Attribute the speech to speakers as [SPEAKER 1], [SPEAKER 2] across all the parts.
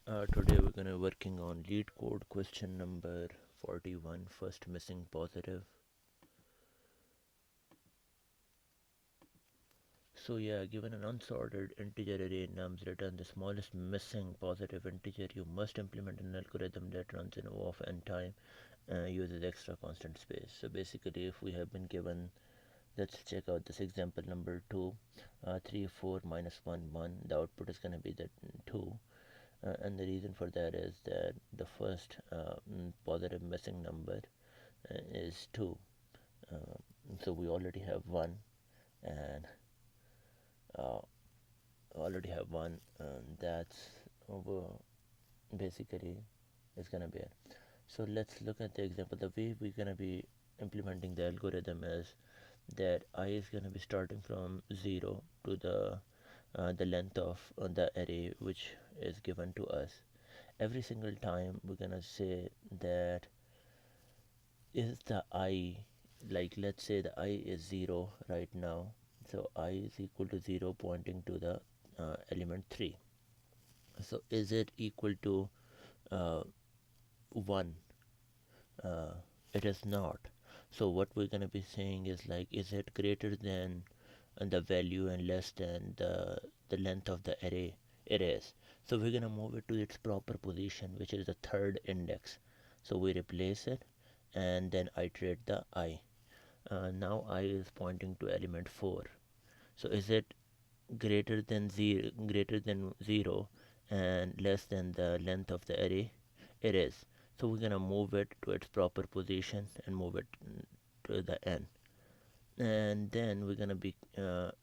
[SPEAKER 1] Today we're gonna working on Leetcode question number 41, first missing positive. So yeah, given an unsorted integer array nums return the smallest missing positive integer, you must implement an algorithm that runs in O of n time uses extra constant space. So basically, if we have been given, let's check out this example number 2, 3 4 minus 1 1, the output is gonna be the 2. And the reason for that is that the first positive missing number is 2. So we already have 1 and uh, already have 1, and that's over basically is gonna be it. So let's look at the example. The way we're gonna be implementing the algorithm is that I is gonna be starting from 0 to the length of the array which is given to us. Every single time we're gonna say that is the I, like let's say the I is 0 right now, so I is equal to 0 pointing to the element 3. So is it equal to uh, 1? It is not. So what we're gonna be saying is, like, is it greater than the value and less than the length of the array? It is. So we're gonna move it to its proper position, which is the third index. So we replace it and then iterate the I. Now I is pointing to element 4. So is it greater than 0 and less than the length of the array? It is. So we're gonna move it to its proper position and move it to the n. And then we're gonna be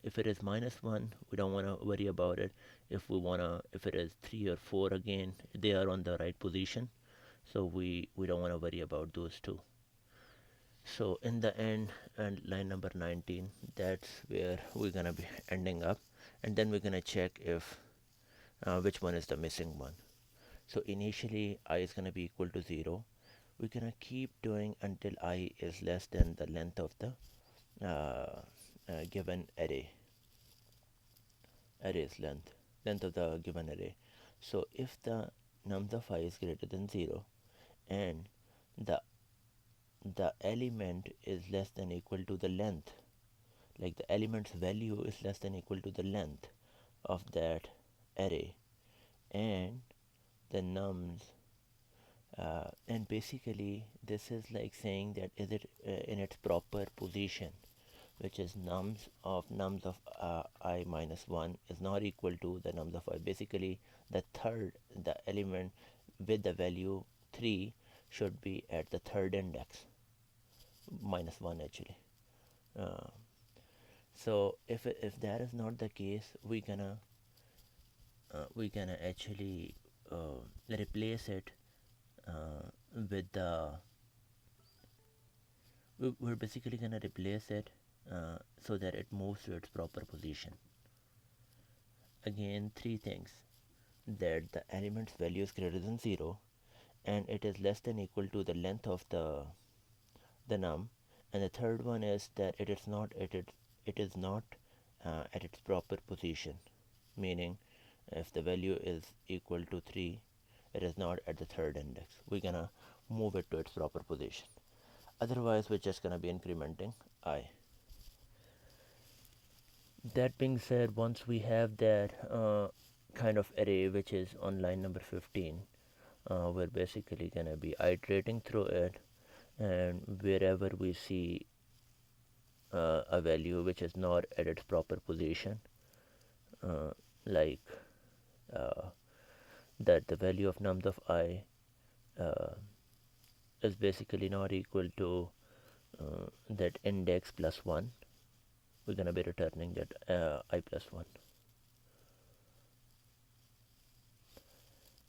[SPEAKER 1] if it is -1, we don't want to worry about it. If it is 3 or 4, again they are on the right position, so we don't want to worry about those two. So in the end, and line number 19, that's where we're gonna be ending up, and then we're gonna check if which one is the missing one. So initially I is gonna be equal to 0. We're gonna keep doing until I is less than the length of the given array's length of the given array. So if the nums of I is greater than 0 and the element is less than equal to the length, like the element's value is less than equal to the length of that array, and the nums and basically this is like saying that is it in its proper position, which is nums of I minus 1 is not equal to the nums of I. Basically the element with the value 3 should be at the third index, minus 1 actually. uh, so if that is not the case, we gonna actually replace it with the we're basically gonna replace it so that it moves to its proper position. Again, three things: that the element's value is greater than 0 and it is less than equal to the length of the num, and the third one is that it is not at its proper position, meaning if the value is equal to 3, it is not at the third index. We're gonna move it to its proper position. Otherwise we're just gonna be incrementing I. That being said, once we have that kind of array which is on line number 15, we're basically gonna be iterating through it, and wherever we see a value which is not at its proper position, uh, like uh, that the value of nums of I uh, is basically not equal to that index plus 1, we're gonna be returning that I plus 1.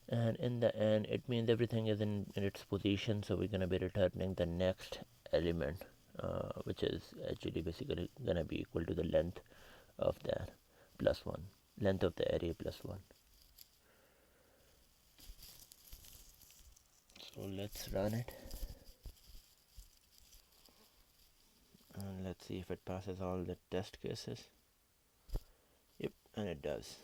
[SPEAKER 1] And in the end it means everything is in its position, so we're gonna be returning the next element, which is actually basically gonna be equal to the length of that plus 1, length of the array plus 1. So let's run it and let's see if it passes all the test cases. Yep, and it does.